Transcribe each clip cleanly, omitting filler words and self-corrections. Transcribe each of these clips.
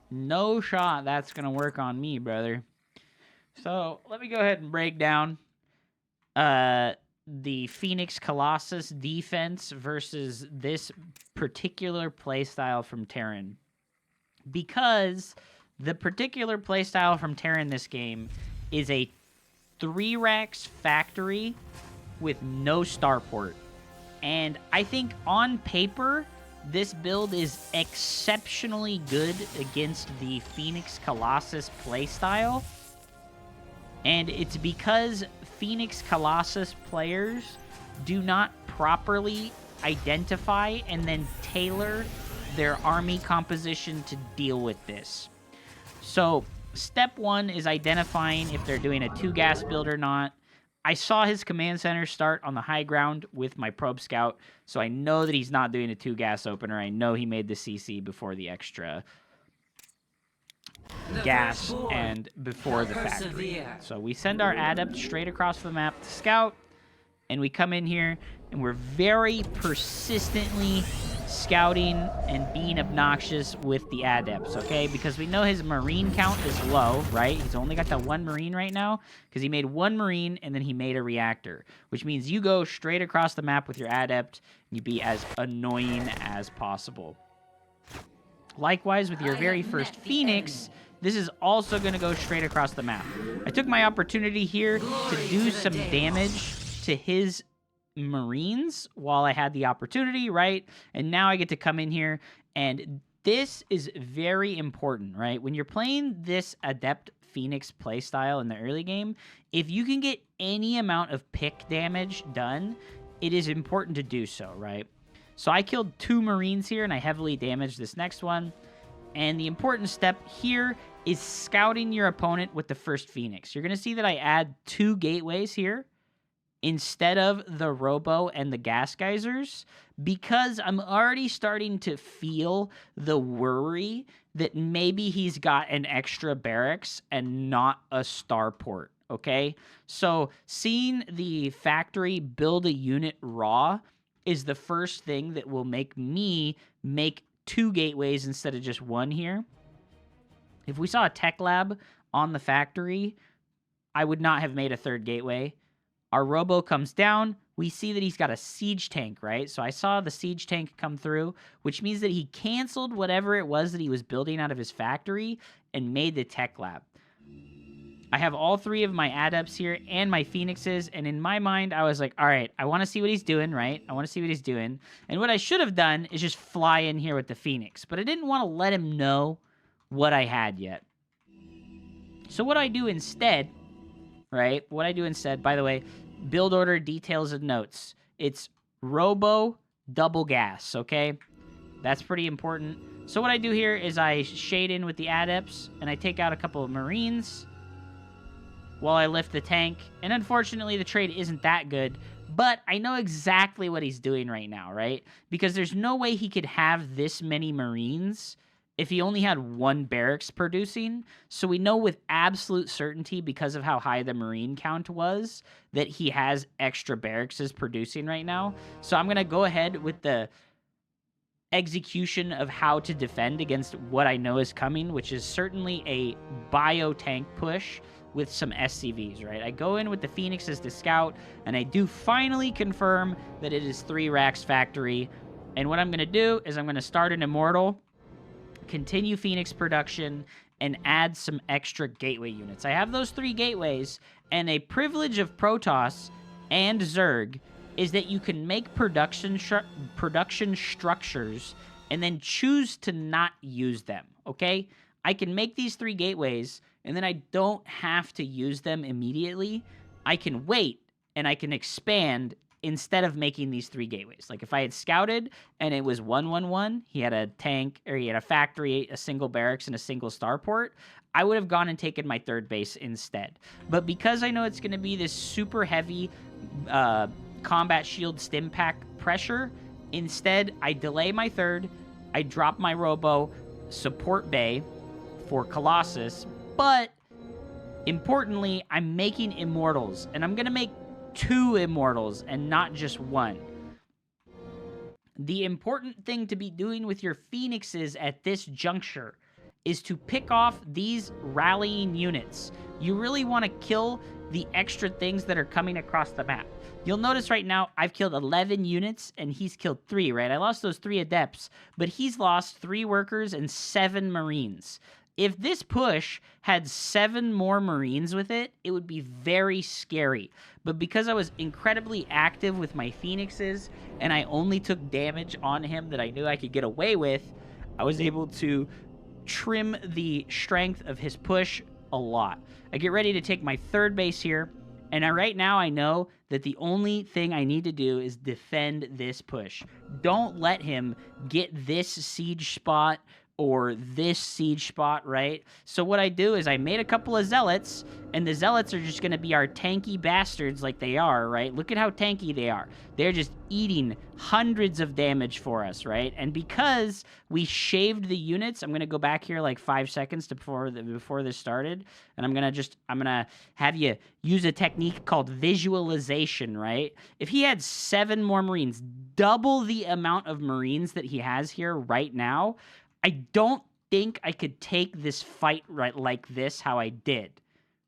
No shot that's going to work on me, brother. So let me go ahead and break down the Phoenix Colossus defense versus this particular playstyle from Terran. Because the particular playstyle from Terran this game is a 3-Rex factory with no starport. And I think on paper, this build is exceptionally good against the Phoenix Colossus playstyle. And it's because Phoenix Colossus players do not properly identify and then tailor their army composition to deal with this. So, step 1 is identifying if they're doing a 2-gas build or not. I saw his command center start on the high ground with my probe scout, so I know that he's not doing a 2-gas opener. I know he made the CC before the extra gas and before the factory. So we send our adept straight across the map to scout, and we come in here and we're very persistently scouting and being obnoxious with the adepts, okay? Because we know his marine count is low, right? He's only got that 1 marine right now because he made 1 marine and then he made a reactor, which means you go straight across the map with your adept and you be as annoying as possible. Likewise, with your very first Phoenix, this is also going to go straight across the map. I took my opportunity here to do some damage to his Marines while I had the opportunity, right? And now I get to come in here, and this is very important, right? When you're playing this Adept Phoenix playstyle in the early game, if you can get any amount of pick damage done, it is important to do so, right? So I killed 2 Marines here, and I heavily damaged this next one. And the important step here is scouting your opponent with the first Phoenix. You're going to see that I add 2 gateways here instead of the Robo and the Gas Geysers, because I'm already starting to feel the worry that maybe he's got an extra barracks and not a starport, okay? So seeing the factory build a unit raw is the first thing that will make me make 2 gateways instead of just 1 here. If we saw a tech lab on the factory, I would not have made a 3rd gateway. Our Robo comes down. We see that he's got a siege tank, right? So I saw the siege tank come through, which means that he canceled whatever it was that he was building out of his factory and made the tech lab. I have all 3 of my adepts here and my Phoenixes, and in my mind, I was like, all right, I want to see what he's doing, right? I want to see what he's doing. And what I should have done is just fly in here with the Phoenix, but I didn't want to let him know what I had yet. So what I do instead, right? What I do instead, by the way, build order details and notes. It's Robo double gas, okay? That's pretty important. So what I do here is I shade in with the adepts, and I take out a couple of Marines while I lift the tank. And unfortunately, the trade isn't that good, but I know exactly what he's doing right now, right? Because there's no way he could have this many Marines if he only had 1 barracks producing. So we know with absolute certainty, because of how high the Marine count was, that he has extra barracks producing right now. So I'm going to go ahead with the execution of how to defend against what I know is coming, which is certainly a bio tank push with some SCVs, right? I go in with the Phoenixes to scout, and I do finally confirm that it is 3-Rax factory. And what I'm going to do is I'm going to start an Immortal, continue Phoenix production, and add some extra gateway units. I have those 3 gateways, and a privilege of Protoss and Zerg is that you can make production structures and then choose to not use them, okay? I can make these 3 gateways, and then I don't have to use them immediately. I can wait, and I can expand instead of making these 3 gateways. Like if I had scouted and it was 1-1-1, he had a tank, or he had a factory, a single barracks, and a single starport, I would have gone and taken my 3rd base instead. But because I know it's going to be this super heavy combat shield stim pack pressure, instead I delay my 3rd, I drop my Robo support bay for Colossus, but importantly, I'm making Immortals, and I'm going to make 2 Immortals and not just 1. The important thing to be doing with your Phoenixes at this juncture is to pick off these rallying units. You really want to kill the extra things that are coming across the map. You'll notice right now I've killed 11 units and he's killed 3, right? I lost those 3 adepts, but he's lost 3 workers and 7 marines. If this push had 7 more marines with it, it would be very scary. But because I was incredibly active with my phoenixes and I only took damage on him that I knew I could get away with, I was able to trim the strength of his push a lot. I get ready to take my 3rd base here, and right now I know that the only thing I need to do is defend this push. Don't let him get this siege spot or this siege spot, right? So what I do is I made a couple of zealots, and the zealots are just going to be our tanky bastards like they are, right? Look at how tanky they are. They're just eating hundreds of damage for us, right? And because we shaved the units, I'm going to go back here like 5 seconds to before this started, and I'm going to have you use a technique called visualization, right? If he had 7 more marines, double the amount of marines that he has here right now, I don't think I could take this fight right like this how I did,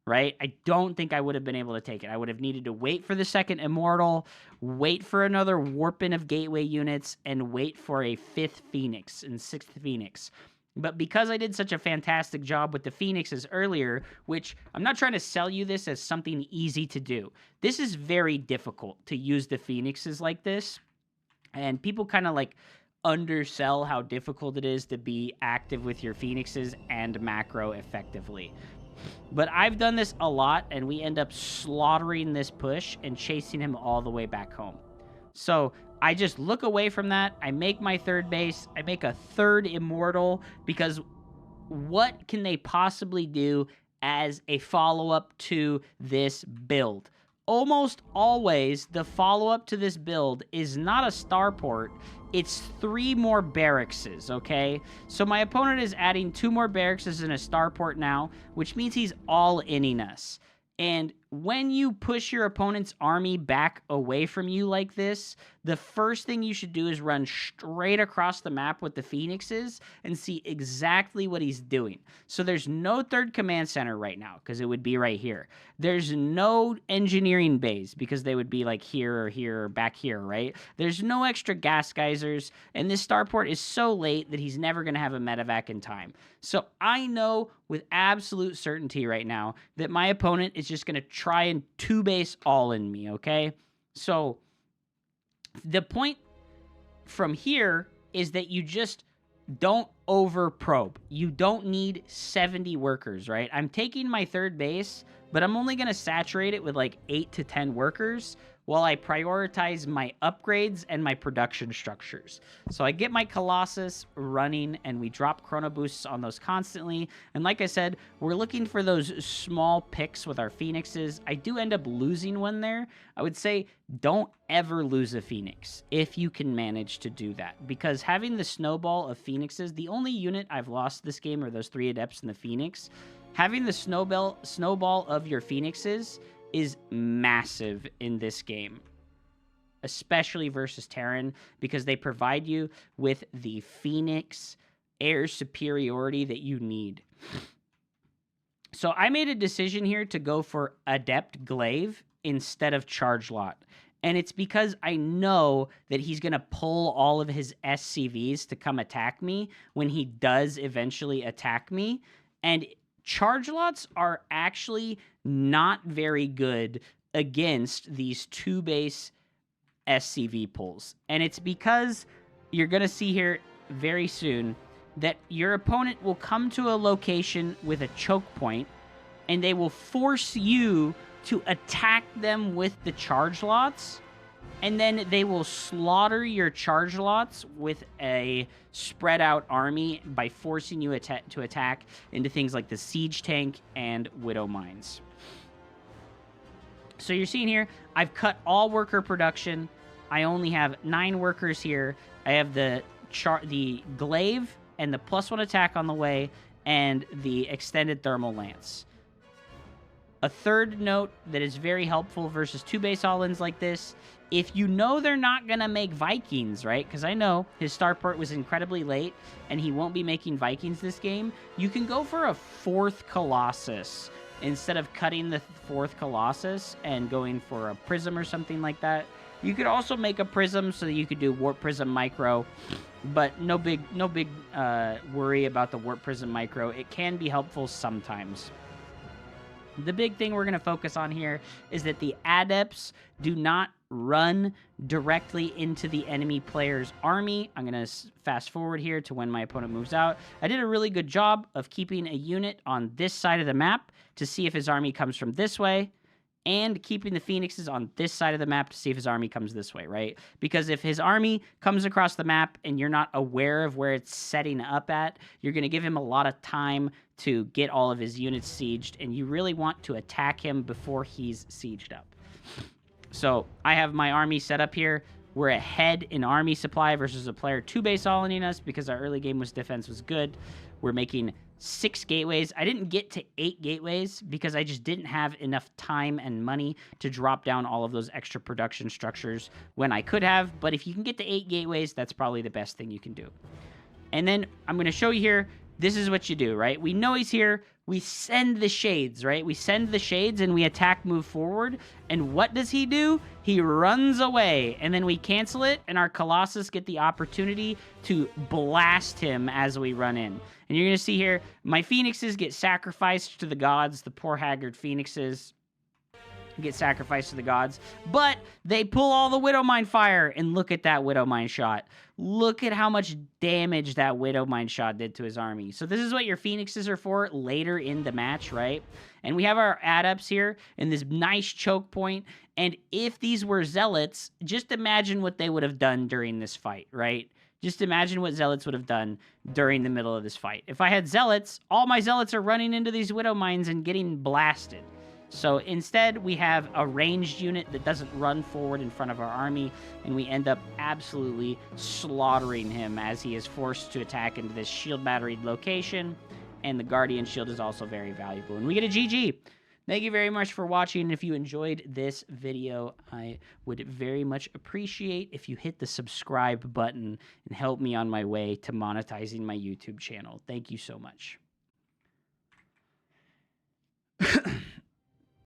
right? I don't think I would have been able to take it. I would have needed to wait for the 2nd Immortal, wait for another warping of gateway units, and wait for a 5th Phoenix and 6th Phoenix. But because I did such a fantastic job with the Phoenixes earlier, which I'm not trying to sell you this as something easy to do. This is very difficult to use the Phoenixes like this, and people kind of like undersell how difficult it is to be active with your phoenixes and macro effectively. But I've done this a lot, and we end up slaughtering this push and chasing him all the way back home. So I just look away from that. I make my 3rd base. I make a 3rd Immortal, because what can they possibly do as a follow-up to this build? Almost always, the follow-up to this build is not a starport, it's 3 more barrackses, okay? So my opponent is adding 2 more barrackses and a starport now, which means he's all-inning us. And when you push your opponent's army back away from you like this, the first thing you should do is run straight across the map with the Phoenixes and see exactly what he's doing. So there's no 3rd command center right now, because it would be right here. There's no engineering bays, because they would be like here or back here, right? There's no extra gas geysers, and this starport is so late that he's never going to have a medevac in time. So I know with absolute certainty right now that my opponent is just going to try and 2-base all in me, okay? So the point from here is that you just don't over probe. You don't need 70 workers, right? I'm taking my 3rd base, but I'm only going to saturate it with like 8 to 10 workers while I prioritize my upgrades and my production structures. So I get my Colossus running, and we drop chrono boosts on those constantly. And like I said, we're looking for those small picks with our Phoenixes. I do end up losing one there. I would say don't ever lose a Phoenix if you can manage to do that, because having the snowball of Phoenixes, the only unit I've lost this game are those 3 adepts and the Phoenix. Having the snowball of your Phoenixes is massive in this game, especially versus Terran, because they provide you with the Phoenix air superiority that you need. So I made a decision here to go for Adept Glaive instead of Charge Lot. And it's because I know that he's going to pull all of his SCVs to come attack me when he does eventually attack me. And Charge Lots are actually not very good against these 2-base SCV pulls. And it's because you're going to see here very soon that your opponent will come to a location with a choke point, and they will force you to attack them with the Charge Lots, and then they will slaughter your Charge Lots with a spread out army by forcing you to attack into things like the Siege Tank and Widow Mines. So you're seeing here, I've cut all worker production. I only have 9 workers here. I have the Glaive and the +1 attack on the way, and the extended thermal lance. A third note that is very helpful versus 2-base all-ins like this, if you know they're not going to make Vikings, right? Because I know his start port was incredibly late, and he won't be making Vikings this game. You can go for a 4th Colossus instead of cutting the 4th Colossus and going for a Prism or something like that. You could also make a Prism so that you could do Warp Prism Micro, but no big worry about the Warp Prism Micro. It can be helpful sometimes. The big thing we're going to focus on here is that the adepts do not run directly into the enemy player's army. I'm going to fast forward here to when my opponent moves out. I did a really good job of keeping a unit on this side of the map to see if his army comes from this way, and keeping the Phoenixes on this side of the map to see if his army comes this way, right? Because if his army comes across the map and you're not aware of where it's setting up at, you're going to give him a lot of time to get all of his units sieged, and you really want to attack him before he's sieged up. So I have my army set up here. We're ahead in army supply versus a player 2-base all-in us because our early game defense was good. We're making 6 gateways. I didn't get to 8 gateways because I just didn't have enough time and money to drop down all of those extra production structures when I could have. But if you can get to 8 gateways, that's probably the best thing you can do. And then I'm going to show you here, this is what you do, right? We know he's here. We send the shades, right? We send the shades and we attack, move forward. And what does he do? He runs away. And then we cancel it, and our Colossus get the opportunity to blast him as we run in. And you're going to see here, my Phoenixes get sacrificed to the gods, the poor haggard Phoenixes get sacrificed to the gods, but they pull all the Widowmine fire, and look at that Widowmine shot. Look at how much damage that Widowmine shot did to his army. So this is what your Phoenixes are for later in the match, right? And we have our adepts here in this nice choke point, and if these were zealots, just imagine what they would have done during this fight, right? Just imagine what zealots would have done during the middle of this fight. If I had zealots, all my zealots are running into these Widowmines and getting blasted. So instead, we have a ranged unit that doesn't run forward in front of our army, and we end up absolutely slaughtering him as he is forced to attack into this shield-batteried location, and the Guardian Shield is also very valuable. And we get a GG. Thank you very much for watching. If you enjoyed this video, I would very much appreciate if you hit the subscribe button and help me on my way to monetizing my YouTube channel. Thank you so much.